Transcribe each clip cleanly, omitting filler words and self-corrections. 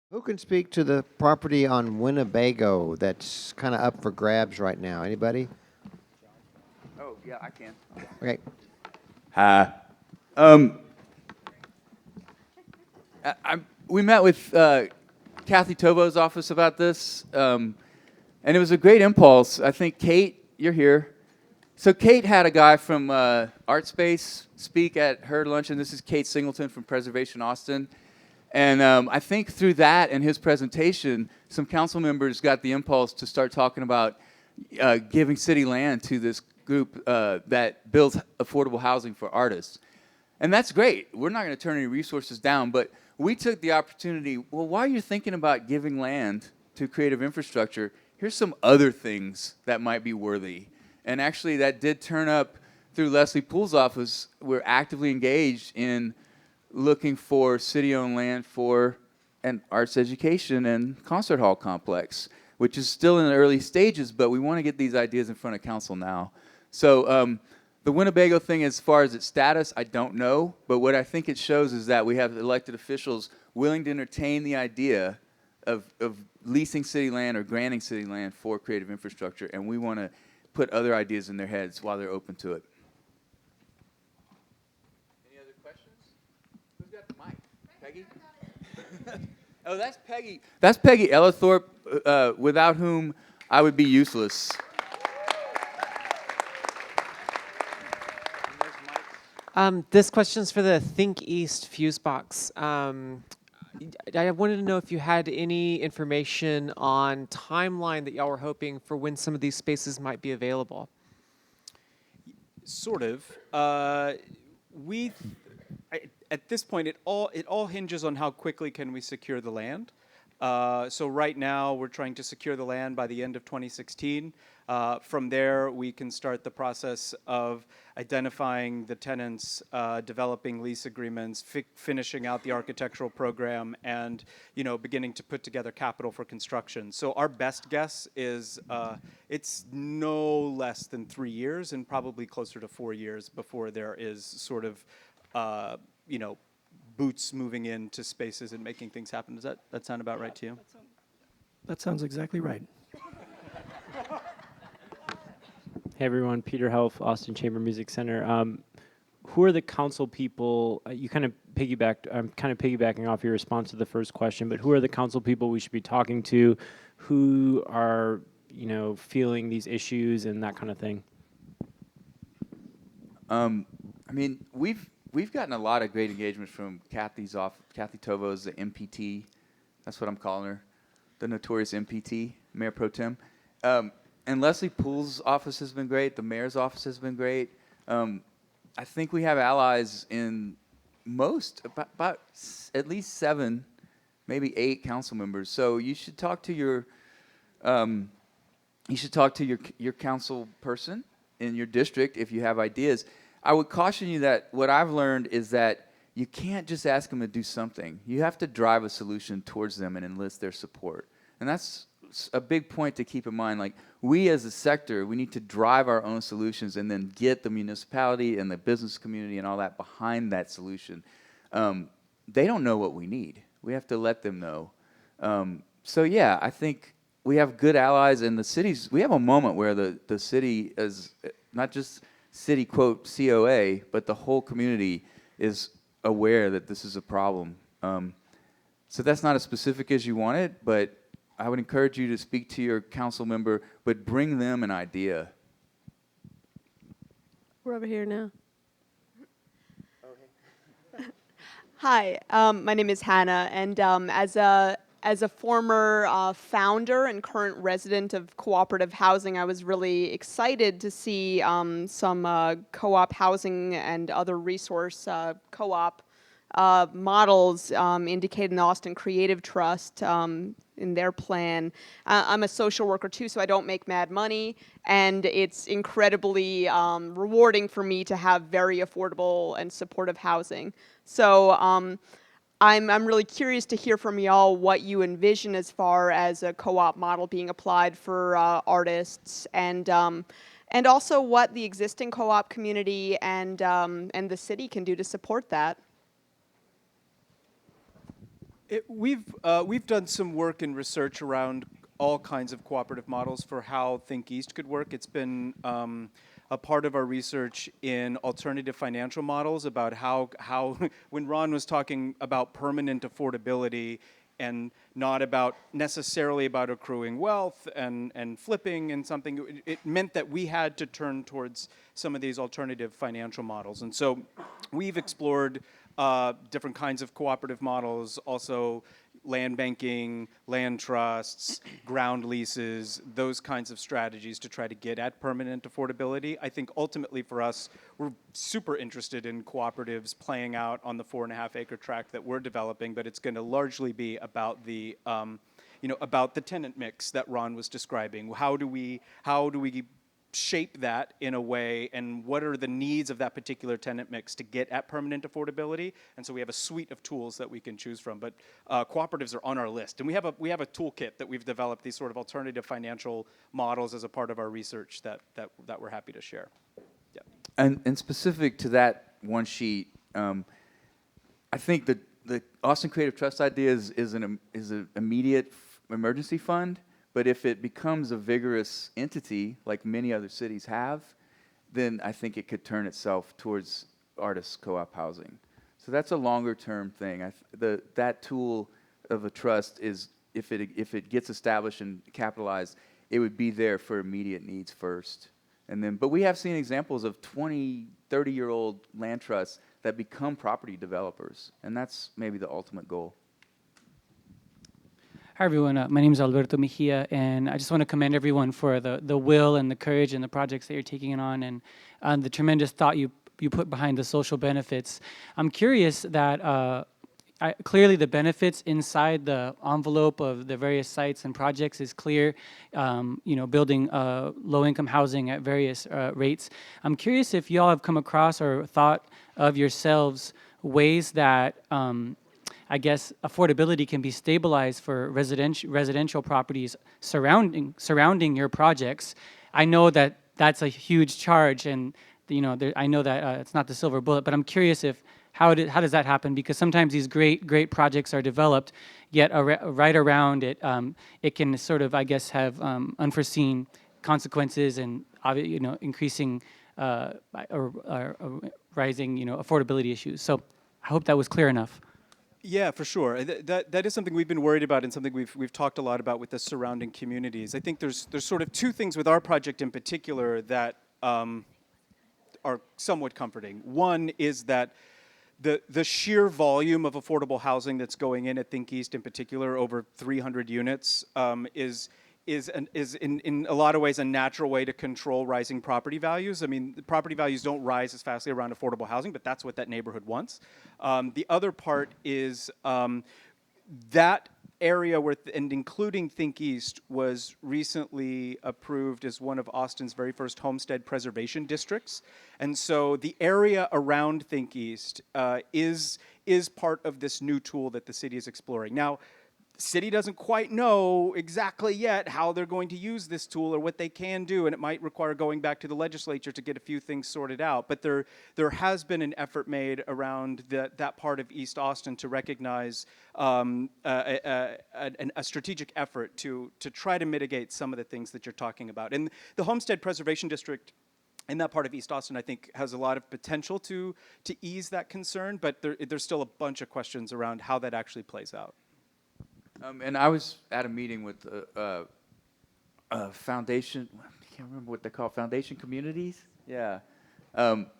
Who can speak to the property on Winnebago that's kind of up for grabs right now? Anybody? Oh, yeah, I can. Okay. Hi. Um, we met with Kathy Tovo's office about this, and it was a great impulse. I think Kate, you're here. So Kate had a guy from ArtSpace speak at her luncheon. This is Kate Singleton from Preservation Austin. And I think through that and his presentation, some council members got the impulse to start talking about giving city land to this group that builds affordable housing for artists. And that's great. We're not going to turn any resources down, but we took the opportunity, well, while you're thinking about giving land to creative infrastructure, here's some other things that might be worthy. And actually, that did turn up through Leslie Poole's office. We're actively engaged in looking for city-owned land for an arts education and concert hall complex, which is still in the early stages, but we want to get these ideas in front of council now. So the Winnebago thing, as far as its status, I don't know, but what I think it shows is that we have elected officials willing to entertain the idea of leasing city land or granting city land for creative infrastructure, and we want to put other ideas in their heads while they're open to it. Any other questions? Who's got the mic? Peggy? Oh, that's Peggy. That's Peggy Ellithorpe, without whom I would be useless. This question's for the Think East fuse box. I wanted to know if you had any information on timeline that y'all were hoping for when some of these spaces might be available. Sort of. At this point, it all hinges on how quickly can we secure the land. So right now, we're trying to secure the land by the end of 2016. From there, we can start the process of identifying the tenants, developing lease agreements, finishing out the architectural program, and beginning to put together capital for construction. So our best guess is it's no less than 3 years and probably closer to 4 years before there is sort of boots moving into spaces and making things happen. Does that sound about right to you? That sounds exactly right. Hey everyone, Peter Helf, Austin Chamber Music Center. Who are the council people? You kind of piggybacked. I'm kind of piggybacking off your response to the first question, but who are the council people we should be talking to? Who are feeling these issues and that kind of thing? I mean, we've gotten a lot of great engagement from Kathy Tovo's the MPT. That's what I'm calling her, the notorious MPT, Mayor Pro Tem. And Leslie Poole's office has been great. The mayor's office has been great. I think we have allies in about at least 7, maybe 8 council members. So you should talk to your council person in your district if you have ideas. I would caution you that what I've learned is that you can't just ask them to do something. You have to drive a solution towards them and enlist their support. And that's a big point to keep in mind. Like, we as a sector, we need to drive our own solutions and then get the municipality and the business community and all that behind that solution. They don't know what we need. We have to let them know. So yeah, I think we have good allies in the cities. We have a moment where the city is not just city, quote, COA, but the whole community is aware that this is a problem. So that's not as specific as you want it, but I would encourage you to speak to your council member, but bring them an idea. We're over here now. Hi, my name is Hannah, and as a former founder and current resident of cooperative housing, I was really excited to see some co-op housing and other resource co-op models indicated in the Austin Creative Trust in their plan. I'm a social worker too, so I don't make mad money, and it's incredibly rewarding for me to have very affordable and supportive housing. So I'm really curious to hear from y'all what you envision as far as a co-op model being applied for artists, and also what the existing co-op community and the city can do to support that. We've done some work and research around all kinds of cooperative models for how Think East could work. It's been a part of our research in alternative financial models about how when Ron was talking about permanent affordability and not about necessarily about accruing wealth and flipping and something, it meant that we had to turn towards some of these alternative financial models. And so we've explored different kinds of cooperative models, also land banking, land trusts, ground leases, those kinds of strategies to try to get at permanent affordability. I think ultimately for us, we're super interested in cooperatives playing out on the 4.5-acre tract that we're developing, but it's going to largely be about the about the tenant mix that Ron was describing. How do we shape that in a way, and what are the needs of that particular tenant mix to get at permanent affordability? And so we have a suite of tools that we can choose from, but cooperatives are on our list, and we have a toolkit that we've developed, these sort of alternative financial models as a part of our research that we're happy to share. Yeah. And specific to that one sheet, I think the Austin Creative Trust idea is an immediate emergency fund. But if it becomes a vigorous entity, like many other cities have, then I think it could turn itself towards artist co-op housing. So that's a longer-term thing. That tool of a trust is, if it gets established and capitalized, it would be there for immediate needs first. But we have seen examples of 20, 30-year-old land trusts that become property developers, and that's maybe the ultimate goal. Hi, everyone. My name is Alberto Mejia, and I just want to commend everyone for the will and the courage and the projects that you're taking on, and the tremendous thought you put behind the social benefits. I'm curious that clearly the benefits inside the envelope of the various sites and projects is clear, building low-income housing at various rates. I'm curious if y'all have come across or thought of yourselves ways that I guess affordability can be stabilized for residential properties surrounding your projects. I know that that's a huge charge, and I know that it's not the silver bullet. But I'm curious how does that happen? Because sometimes these great projects are developed, yet right around it, it can sort of, I guess, have unforeseen consequences and increasing or rising affordability issues. So I hope that was clear enough. Yeah, for sure. That is something we've been worried about, and something we've talked a lot about with the surrounding communities. I think there's sort of two things with our project in particular that are somewhat comforting. One is that the sheer volume of affordable housing that's going in at Think East in particular, over 300 units, is in a lot of ways a natural way to control rising property values. I mean, the property values don't rise as fastly around affordable housing, but that's what that neighborhood wants. The other part is that area and including Think East was recently approved as one of Austin's very first homestead preservation districts. And so the area around Think East is part of this new tool that the city is exploring. Now, the city doesn't quite know exactly yet how they're going to use this tool or what they can do, and it might require going back to the legislature to get a few things sorted out. But there has been an effort made around that part of East Austin to recognize a strategic effort to try to mitigate some of the things that you're talking about. And the Homestead Preservation District in that part of East Austin, I think, has a lot of potential to ease that concern, but there's still a bunch of questions around how that actually plays out. And I was at a meeting with a foundation, I can't remember what they're called, Foundation Communities? Yeah.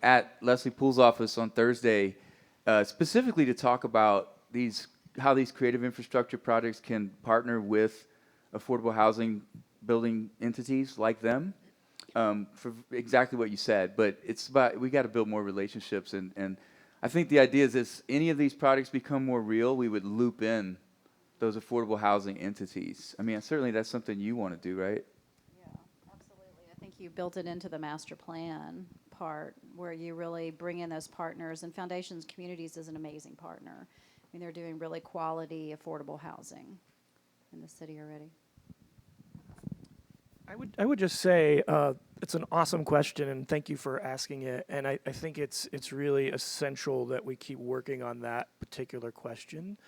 At Leslie Poole's office on Thursday, specifically to talk about how these creative infrastructure projects can partner with affordable housing building entities like them, for exactly what you said. But it's about, we got to build more relationships. And I think the idea is this: any of these projects become more real, we would loop in those affordable housing entities. I mean, certainly that's something you want to do, right? Yeah, absolutely. I think you built it into the master plan part where you really bring in those partners, and Foundations Communities is an amazing partner. I mean, they're doing really quality, affordable housing in the city already. I would just say it's an awesome question, and thank you for asking it. And I think it's really essential that we keep working on that particular question.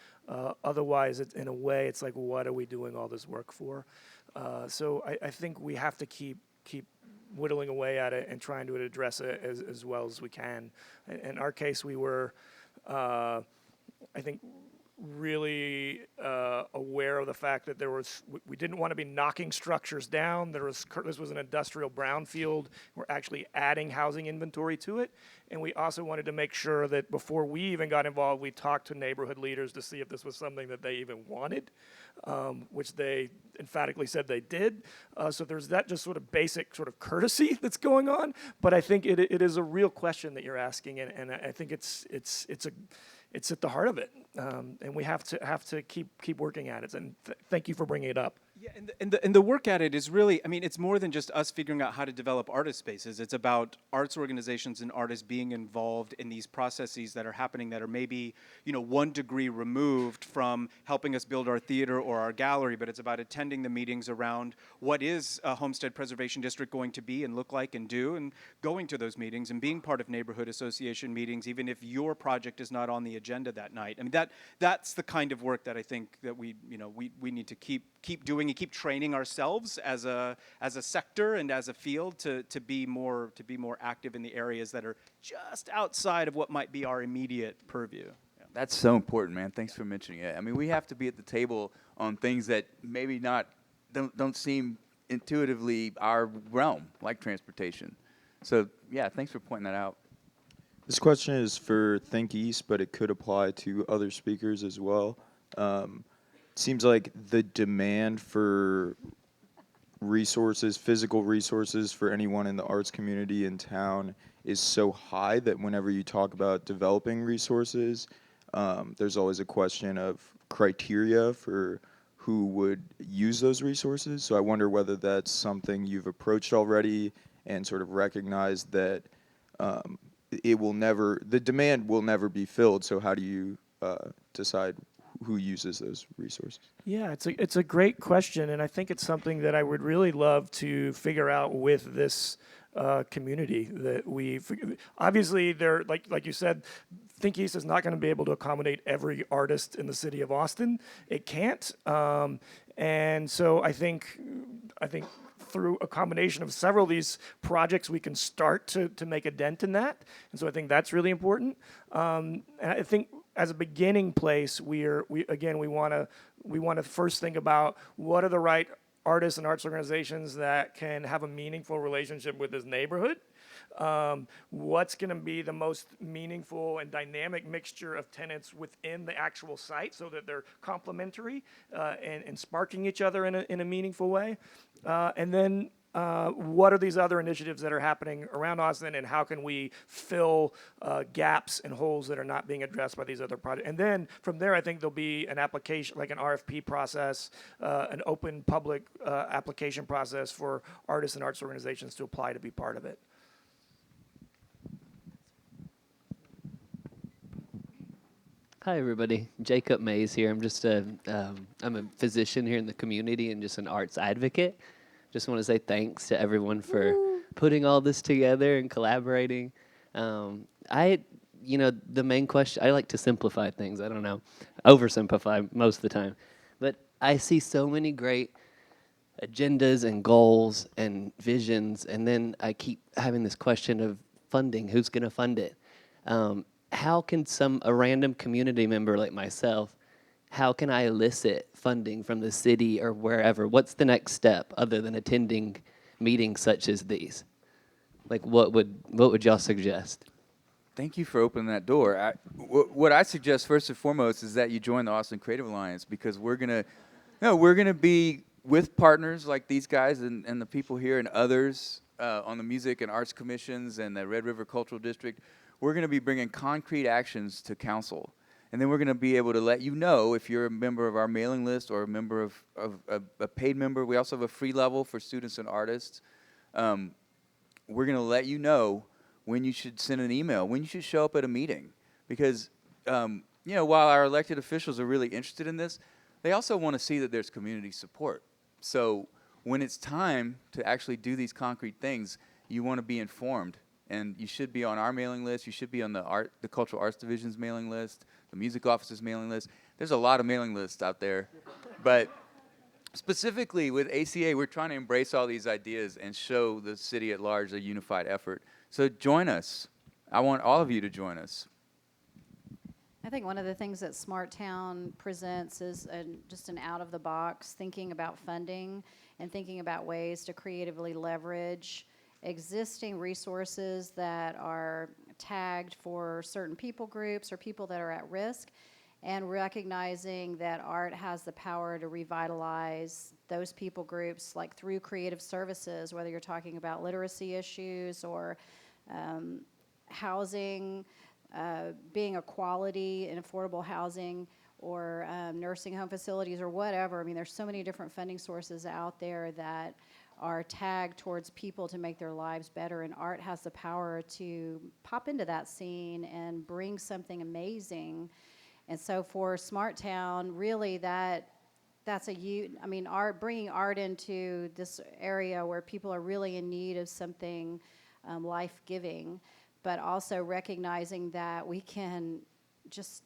Otherwise, in a way, it's like, what are we doing all this work for? So I think we have to keep whittling away at it and trying to address it as well as we can. In our case, we were, I think, really aware of the fact that we didn't want to be knocking structures down. This was an industrial brownfield. We're actually adding housing inventory to it. And we also wanted to make sure that before we even got involved, we talked to neighborhood leaders to see if this was something that they even wanted, which they emphatically said they did. So there's that just sort of basic sort of courtesy that's going on. But I think it is a real question that you're asking, and I think it's at the heart of it, and we have to keep working at it. And thank you for bringing it up. Yeah, and the work at it is really, I mean, it's more than just us figuring out how to develop artist spaces. It's about arts organizations and artists being involved in these processes that are happening that are maybe, 1 degree removed from helping us build our theater or our gallery, but it's about attending the meetings around what is a Homestead Preservation District going to be and look like and do, and going to those meetings and being part of neighborhood association meetings, even if your project is not on the agenda that night. I mean, that's the kind of work that I think that we need to keep doing and keep training ourselves as a sector and as a field to be more active in the areas that are just outside of what might be our immediate purview. Yeah. That's so important, man. Thanks for mentioning it. I mean, we have to be at the table on things that maybe don't seem intuitively our realm, like transportation. So, yeah, thanks for pointing that out. This question is for Think East, but it could apply to other speakers as well. Seems like the demand for resources, physical resources for anyone in the arts community in town is so high that whenever you talk about developing resources, there's always a question of criteria for who would use those resources. So I wonder whether that's something you've approached already and sort of recognized that the demand will never be filled. So how do you decide who uses those resources? Yeah, it's a great question, and I think it's something that I would really love to figure out with this community. That obviously they're like you said, Think East is not going to be able to accommodate every artist in the city of Austin. It can't, and so I think through a combination of several of these projects, we can start to make a dent in that. And so I think that's really important. And I think as a beginning place, we want to first think about what are the right artists and arts organizations that can have a meaningful relationship with this neighborhood. What's going to be the most meaningful and dynamic mixture of tenants within the actual site so that they're complementary and sparking each other in a meaningful way. And then what are these other initiatives that are happening around Austin, and how can we fill gaps and holes that are not being addressed by these other projects? And then from there, I think there'll be an application, like an RFP process, an open public application process for artists and arts organizations to apply to be part of it. Hi, everybody. Jacob Mays here. I'm just I'm a physician here in the community and just an arts advocate. Just want to say thanks to everyone for putting all this together and collaborating. The main question, I like to simplify things. I don't know, oversimplify most of the time. But I see so many great agendas and goals and visions, and then I keep having this question of funding. Who's going to fund it? How can a random community member like myself, how can I elicit funding from the city or wherever? What's the next step other than attending meetings such as these? Like, what would y'all suggest? Thank you for opening that door. What I suggest first and foremost is that you join the Austin Creative Alliance, because we're gonna be with partners like these guys and the people here and others on the Music and Arts Commissions and the Red River Cultural District. We're going to be bringing concrete actions to council. And then we're going to be able to let you know if you're a member of our mailing list or a member of a paid member. We also have a free level for students and artists. We're going to let you know when you should send an email, when you should show up at a meeting. Because, while our elected officials are really interested in this, they also want to see that there's community support. So when it's time to actually do these concrete things, you want to be informed. And you should be on our mailing list. You should be on the Cultural Arts Division's mailing list, the music office's mailing list. There's a lot of mailing lists out there. But specifically with ACA, we're trying to embrace all these ideas and show the city at large a unified effort. So join us. I want all of you to join us. I think one of the things that Smart Town presents is just an out-of-the-box thinking about funding and thinking about ways to creatively leverage existing resources that are tagged for certain people groups or people that are at risk, and recognizing that art has the power to revitalize those people groups, like through creative services, whether you're talking about literacy issues or housing, being a quality and affordable housing, or nursing home facilities, or whatever. I mean, there's so many different funding sources out there that are tagged towards people to make their lives better, and art has the power to pop into that scene and bring something amazing. And so for Smart Town, really that's art, bringing art into this area where people are really in need of something life-giving, but also recognizing that we can just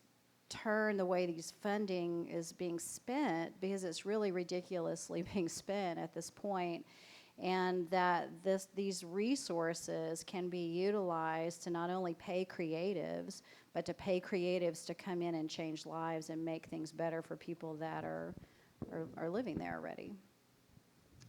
turn the way these funding is being spent, because it's really ridiculously being spent at this point, and that these resources can be utilized to not only pay creatives, but to pay creatives to come in and change lives and make things better for people that are living there already.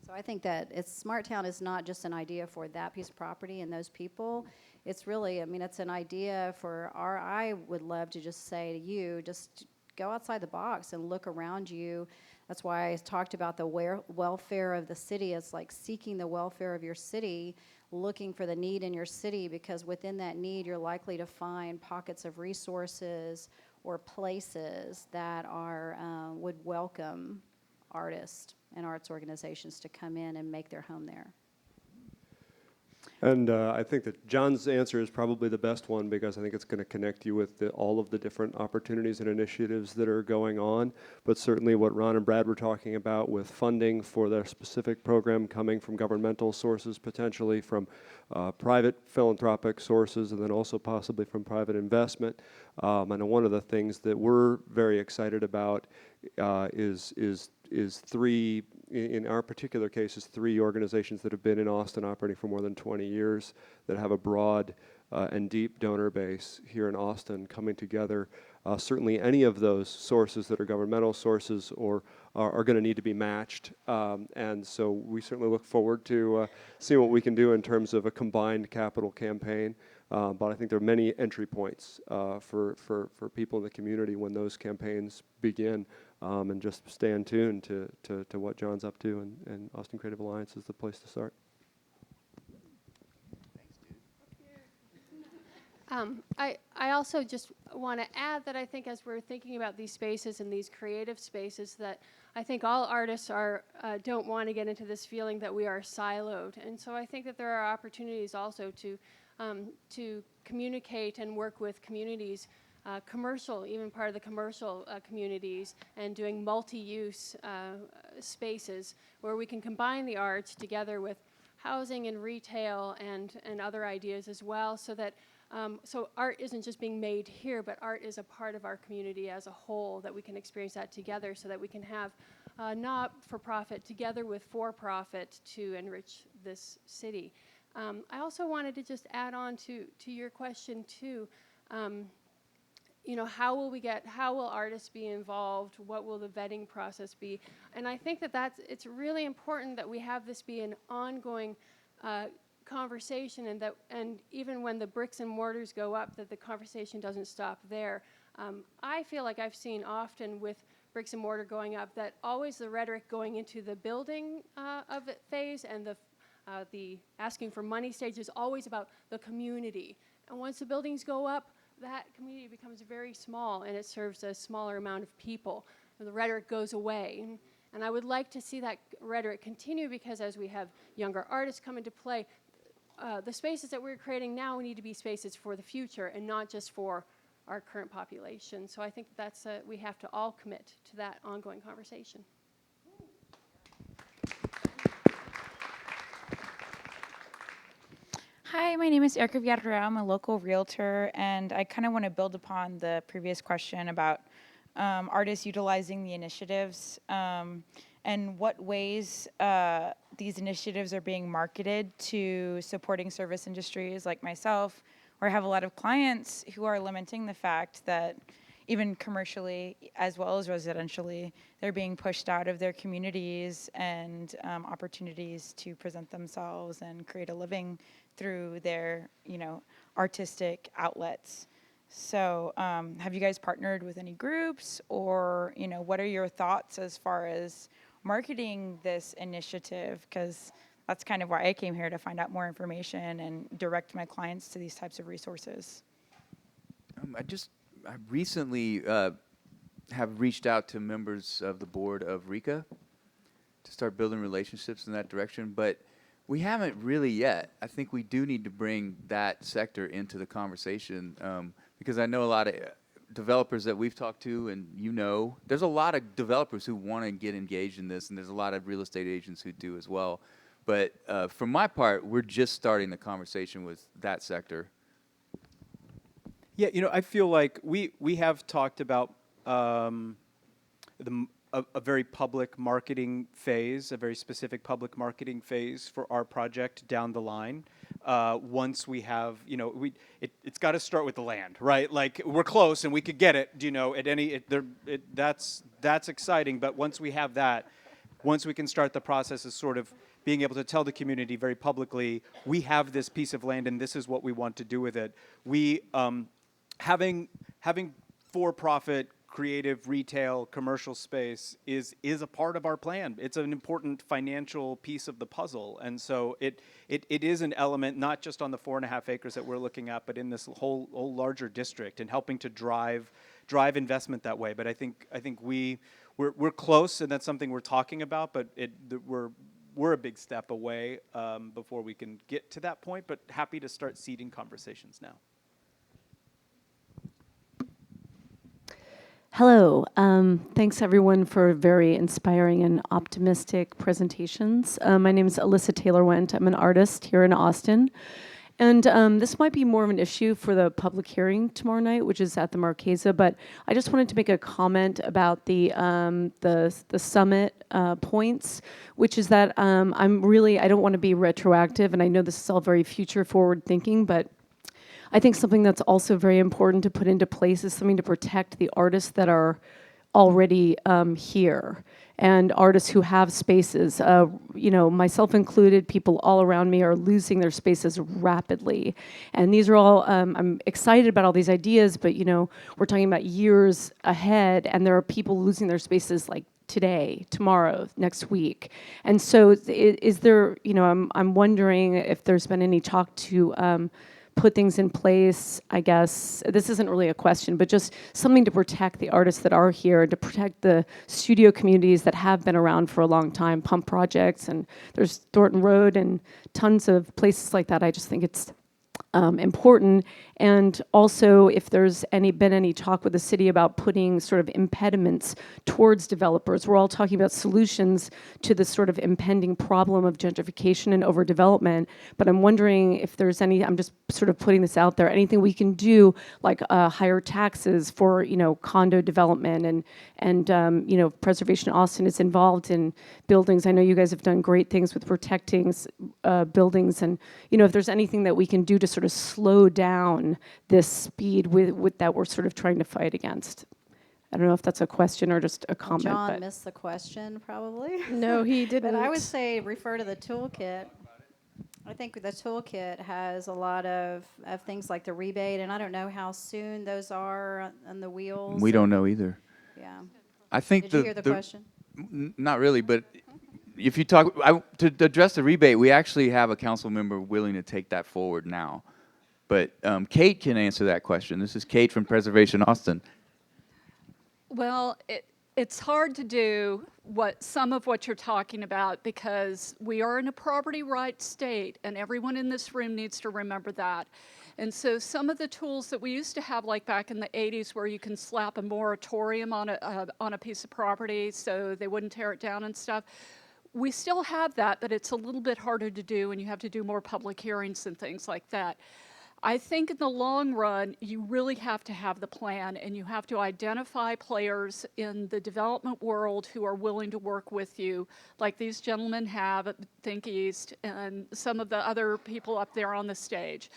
So I think that Smart Town is not just an idea for that piece of property and those people. It's really, it's an idea for I would love to just say to you, just go outside the box and look around you. That's why I talked about the welfare of the city. It's like seeking the welfare of your city, looking for the need in your city, because within that need, you're likely to find pockets of resources or places that would welcome artists and arts organizations to come in and make their home there. And I think that John's answer is probably the best one, because I think it's going to connect you with all of the different opportunities and initiatives that are going on. But certainly what Ron and Brad were talking about with funding for their specific program coming from governmental sources, potentially from private philanthropic sources, and then also possibly from private investment. And one of the things that we're very excited about is three, in our particular case, is three organizations that have been in Austin operating for more than 20 years that have a broad and deep donor base here in Austin coming together. Certainly any of those sources that are governmental sources or are going to need to be matched. And so we certainly look forward to seeing what we can do in terms of a combined capital campaign. But I think there are many entry points for people in the community when those campaigns begin. And just stay in tune to what John's up to, and Austin Creative Alliance is the place to start. I also just want to add that I think as we're thinking about these spaces and these creative spaces, that I think all artists don't want to get into this feeling that we are siloed. And so I think that there are opportunities also to communicate and work with communities, even part of the commercial communities, and doing multi-use spaces where we can combine the arts together with housing and retail and other ideas as well, so that so art isn't just being made here, but art is a part of our community as a whole, that we can experience that together, so that we can have not-for-profit together with for-profit to enrich this city. I also wanted to just add on to your question too. How will artists be involved? What will the vetting process be? And I think it's really important that we have this be an ongoing conversation, and even when the bricks and mortars go up, that the conversation doesn't stop there. I feel like I've seen often with bricks and mortar going up that always the rhetoric going into the building of it phase and the asking for money stage is always about the community. And once the buildings go up, that community becomes very small, and it serves a smaller amount of people. And the rhetoric goes away. And I would like to see that rhetoric continue, because as we have younger artists come into play, the spaces that we're creating now need to be spaces for the future and not just for our current population. So I think we have to all commit to that ongoing conversation. Hi, my name is Erica Villarreal. I'm a local realtor, and I kind of want to build upon the previous question about artists utilizing the initiatives and what ways these initiatives are being marketed to supporting service industries like myself, where I have a lot of clients who are lamenting the fact that even commercially as well as residentially, they're being pushed out of their communities and opportunities to present themselves and create a living through their, artistic outlets. So, have you guys partnered with any groups, or what are your thoughts as far as marketing this initiative? Because that's kind of why I came here, to find out more information and direct my clients to these types of resources. I recently have reached out to members of the board of RICA to start building relationships in that direction, but we haven't really yet. I think we do need to bring that sector into the conversation because I know a lot of developers that we've talked to, and there's a lot of developers who want to get engaged in this, and there's a lot of real estate agents who do as well. But for my part, we're just starting the conversation with that sector. Yeah, I feel like we have talked about a very public marketing phase, a very specific public marketing phase for our project down the line. Once we have, it's got to start with the land, right? Like, we're close and we could get it, that's exciting. But once we have that, once we can start the process of sort of being able to tell the community very publicly, we have this piece of land and this is what we want to do with it. We having for-profit, creative, retail, commercial space is a part of our plan. It's an important financial piece of the puzzle, and so it is an element not just on the 4.5 acres that we're looking at, but in this whole larger district, and helping to drive investment that way. But I think we're close, and that's something we're talking about. But we're a big step away before we can get to that point. But happy to start seeding conversations now. Hello. Thanks, everyone, for very inspiring and optimistic presentations. My name is Alyssa Taylor-Went. I'm an artist here in Austin. And this might be more of an issue for the public hearing tomorrow night, which is at the Marquesa. But I just wanted to make a comment about the summit points, which is that I don't want to be retroactive, and I know this is all very future-forward thinking, but I think something that's also very important to put into place is something to protect the artists that are already here, and artists who have spaces. Myself included, people all around me are losing their spaces rapidly. And these are all, I'm excited about all these ideas, but we're talking about years ahead, and there are people losing their spaces like today, tomorrow, next week. And so is there, I'm wondering if there's been any talk to put things in place. I guess this isn't really a question, but just something to protect the artists that are here, to protect the studio communities that have been around for a long time, Pump Projects, and there's Thornton Road and tons of places like that. I just think it's important. And also, if there's been any talk with the city about putting sort of impediments towards developers. We're all talking about solutions to this sort of impending problem of gentrification and overdevelopment, but I'm wondering if there's I'm just sort of putting this out there, anything we can do, like higher taxes for, condo development, and Preservation Austin is involved in buildings. I know you guys have done great things with protecting buildings, and, if there's anything that we can do to sort of slow down this speed with that we're sort of trying to fight against. I don't know if that's a question or just a comment. John missed the question, probably. No, he didn't. But I would say refer to the toolkit. I think the toolkit has a lot of things like the rebate, and I don't know how soon those are on the wheels. We don't know either. Yeah. I think Did you hear the question? Not really, but if you talk to address the rebate, we actually have a council member willing to take that forward now. But Kate can answer that question. This is Kate from Preservation Austin. Well, it's hard to do some of what you're talking about because we are in a property rights state, and everyone in this room needs to remember that. And so some of the tools that we used to have, like back in the 80s, where you can slap a moratorium on a piece of property so they wouldn't tear it down and stuff, we still have that, but it's a little bit harder to do, and you have to do more public hearings and things like that. I think in the long run, you really have to have the plan, and you have to identify players in the development world who are willing to work with you, like these gentlemen have at Think East and some of the other people up there on the stage.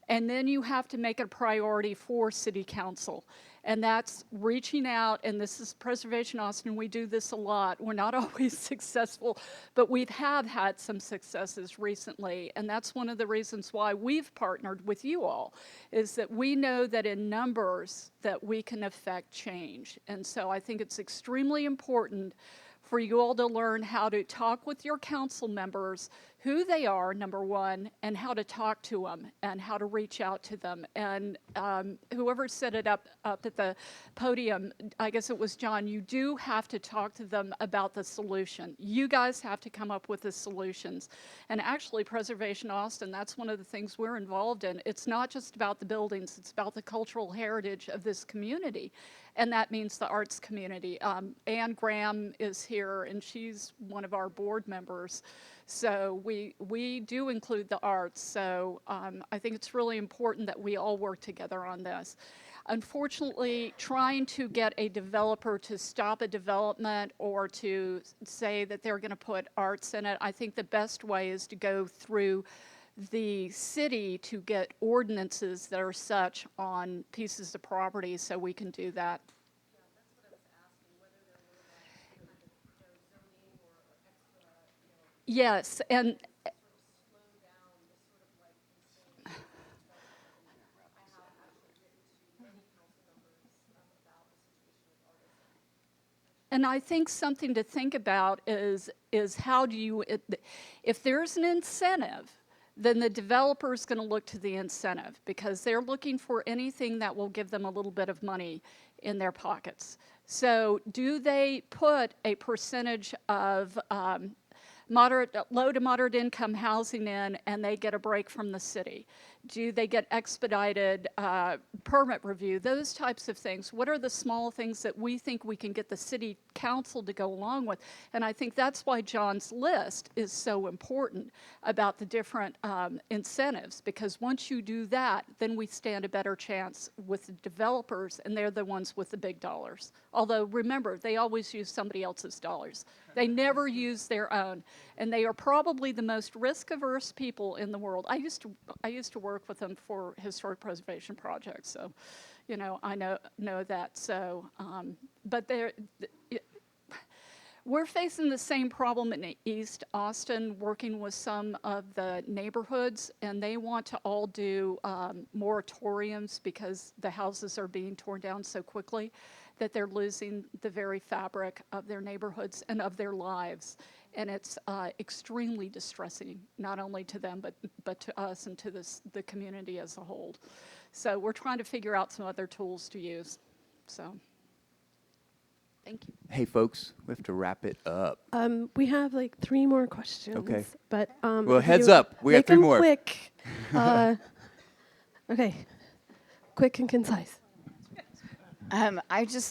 And then you have to make it a priority for City Council. And that's reaching out, and this is Preservation Austin, we do this a lot. We're not always successful, but we have had some successes recently, and that's one of the reasons why we've partnered with you all, is that we know that in numbers that we can affect change. And so I think it's extremely important for you all to learn how to talk with your council members, who they are, number one, and how to talk to them and how to reach out to them. And whoever set it up at the podium, I guess it was John, you do have to talk to them about the solution. You guys have to come up with the solutions. And actually, Preservation Austin, that's one of the things we're involved in. It's not just about the buildings, it's about the cultural heritage of this community. And that means the arts community. Anne Graham is here, and she's one of our board members. So we do include the arts. So I think it's really important that we all work together on this. Unfortunately, trying to get a developer to stop a development or to say that they're going to put arts in it, I think the best way is to go through the city to get ordinances that are such on pieces of property so we can do that. Yes, and I think something to think about is how do you, if there's an incentive, then the developer is going to look to the incentive because they're looking for anything that will give them a little bit of money in their pockets. So do they put a percentage of low to moderate income housing in and they get a break from the city? Do they get expedited permit review? Those types of things. What are the small things that we think we can get the city council to go along with? And I think that's why John's list is so important about the different incentives, because once you do that, then we stand a better chance with the developers, and they're the ones with the big dollars. Although remember, they always use somebody else's dollars. They never use their own, and they are probably the most risk-averse people in the world. I used to work with them for historic preservation projects, so you know I know that. So, but we're facing the same problem in East Austin, working with some of the neighborhoods, and they want to all do moratoriums because the houses are being torn down so quickly that they're losing the very fabric of their neighborhoods and of their lives. And it's extremely distressing, not only to them, but to us and to the community as a whole. So we're trying to figure out some other tools to use. So, thank you. Hey, folks, we have to wrap it up. We have like 3 more questions. Okay. But well, if heads you up. We got make 3 them more. Quick. Okay. Quick and concise.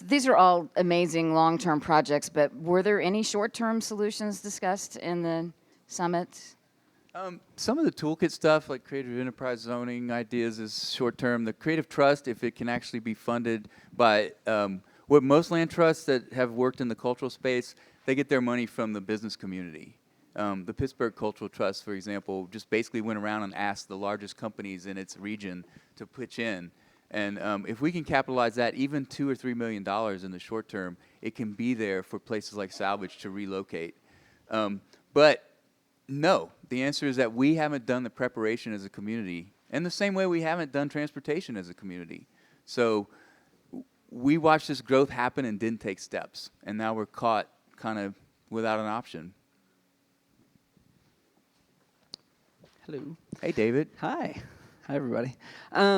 These are all amazing long-term projects, but were there any short-term solutions discussed in the summit? Some of the toolkit stuff, like creative enterprise zoning ideas, is short-term. The creative trust, if it can actually be funded by what most land trusts that have worked in the cultural space, they get their money from the business community. The Pittsburgh Cultural Trust, for example, just basically went around and asked the largest companies in its region to pitch in. And if we can capitalize that, even $2 or $3 million in the short term, it can be there for places like Salvage to relocate. But no, the answer is that we haven't done the preparation as a community, and the same way we haven't done transportation as a community. So we watched this growth happen and didn't take steps, and now we're caught kind of without an option. Hello. Hey, David. Hi. Hi, everybody.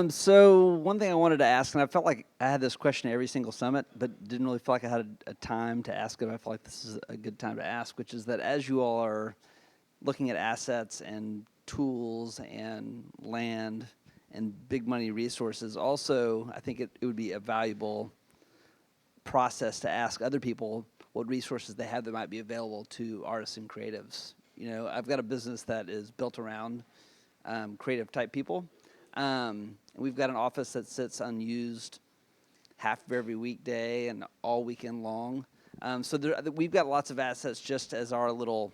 So one thing I wanted to ask, and I felt like I had this question at every single summit, but didn't really feel like I had a time to ask it. I feel like this is a good time to ask, which is that as you all are looking at assets and tools and land and big money resources, also I think it would be a valuable process to ask other people, what resources they have that might be available to artists and creatives. You know, I've got a business that is built around creative type people. We've got an office that sits unused half of every weekday and all weekend long. So we've got lots of assets just as our little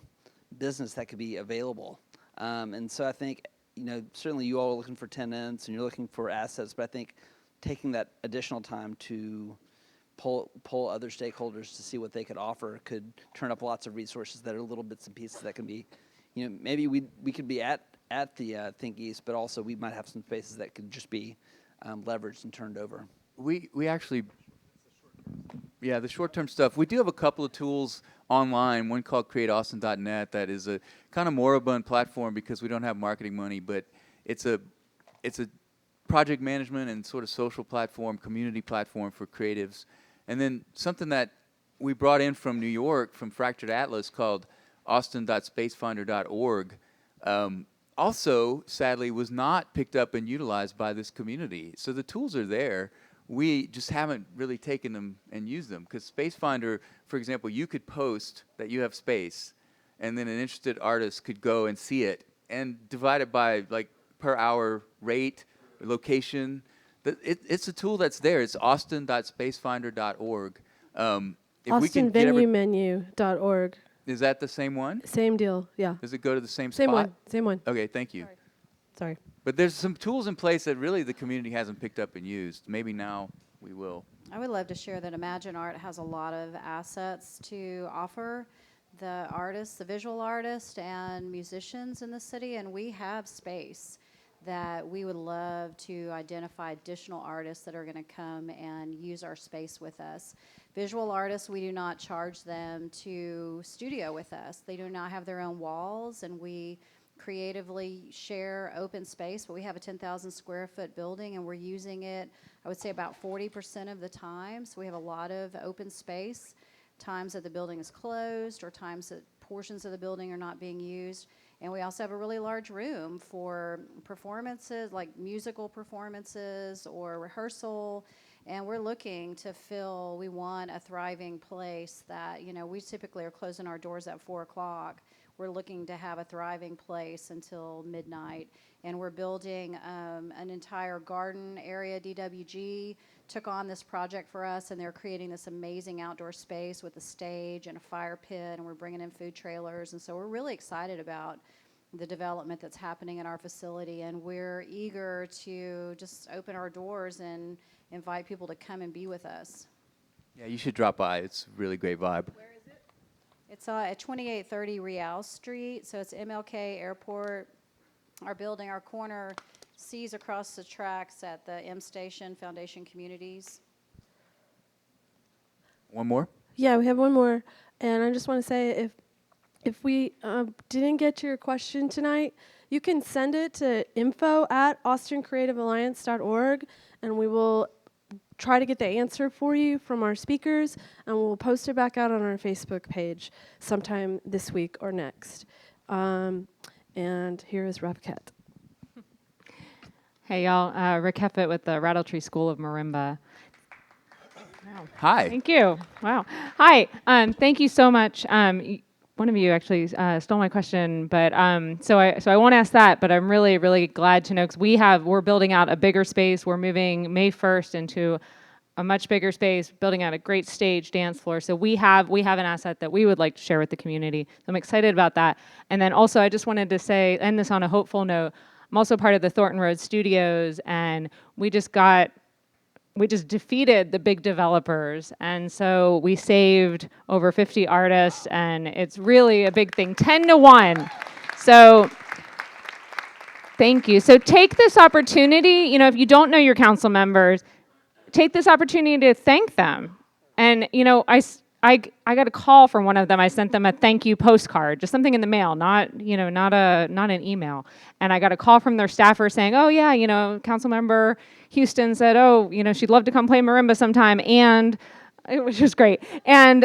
business that could be available. And so I think, you know, certainly you all are looking for tenants and you're looking for assets, but I think taking that additional time to pull other stakeholders to see what they could offer could turn up lots of resources that are little bits and pieces that can be, you know, maybe we could be at the Think East, but also we might have some spaces that could just be leveraged and turned over. We actually, yeah, the short-term stuff. We do have a couple of tools online, one called createaustin.net that is a kind of moribund platform because we don't have marketing money, but it's a project management and sort of social platform, community platform for creatives. And then something that we brought in from New York, from Fractured Atlas, called austin.spacefinder.org, also, sadly, was not picked up and utilized by this community. So the tools are there. We just haven't really taken them and used them. Because Spacefinder, for example, you could post that you have space, and then an interested artist could go and see it, and divide it by, like, per hour rate, location. It's a tool that's there. It's austin.spacefinder.org. AustinVenueMenu.org. Is that the same one? Same deal, yeah. Does it go to the same Same spot? one, same one. Okay, thank you. Sorry. But there's some tools in place that really the community hasn't picked up and used. Maybe now we will. I would love to share that Imagine Art has a lot of assets to offer the artists, the visual artists, and musicians in the city, and we have space that we would love to identify additional artists that are going to come and use our space with us. Visual artists, we do not charge them to studio with us. They do not have their own walls, and we creatively share open space, but we have a 10,000 square foot building, and we're using it, I would say, about 40% of the time. So we have a lot of open space, times that the building is closed or times that portions of the building are not being used. And we also have a really large room for performances, like musical performances or rehearsal. And we're looking to fill, we want a thriving place that, you know, we typically are closing our doors at 4 o'clock. We're looking to have a thriving place until midnight. And we're building an entire garden area. DWG took on this project for us, and they're creating this amazing outdoor space with a stage and a fire pit, and we're bringing in food trailers. And so we're really excited about the development that's happening in our facility, and we're eager to just open our doors and invite people to come and be with us. Yeah, you should drop by. It's a really great vibe. Where is it? It's at 2830 Rial Street, so it's MLK Airport. Our building, our corner, sees across the tracks at the M Station Foundation Communities. One more? Yeah, we have one more. And I just want to say, if we didn't get to your question tonight, you can send it to info@austincreativealliance.org, and we will try to get the answer for you from our speakers, and we'll post it back out on our Facebook page sometime this week or next. And here is Rapaket. Hey, y'all. Rick Heffett with the Rattletree School of Marimba. Wow. Hi. Thank you. Wow. Hi. Thank you so much. One of you actually stole my question, but so I won't ask that. But I'm really, really glad to know, because we're building out a bigger space. We're moving May 1st into a much bigger space, building out a great stage, dance floor. So we have an asset that we would like to share with the community. So I'm excited about that. And then also, I just wanted to say, end this on a hopeful note. I'm also part of the Thornton Road Studios, and we just defeated the big developers. And so we saved over 50 artists, and it's really a big thing, 10-1. So thank you. So take this opportunity, if you don't know your council members, take this opportunity to thank them. And, I got a call from one of them. I sent them a thank you postcard, just something in the mail, not an email. And I got a call from their staffer saying, oh yeah, council member Houston said, oh, she'd love to come play marimba sometime, and it was just great. And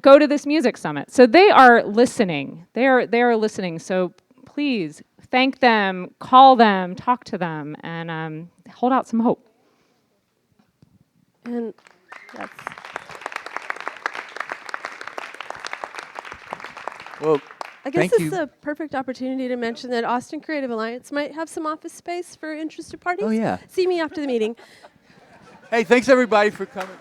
go to this music summit. So they are listening. They are listening. So please thank them, call them, talk to them, and hold out some hope. And that's Well, I guess thank this you. is a perfect opportunity to mention that Austin Creative Alliance might have some office space for interested parties. Oh, yeah. See me after the meeting. Hey, thanks everybody for coming.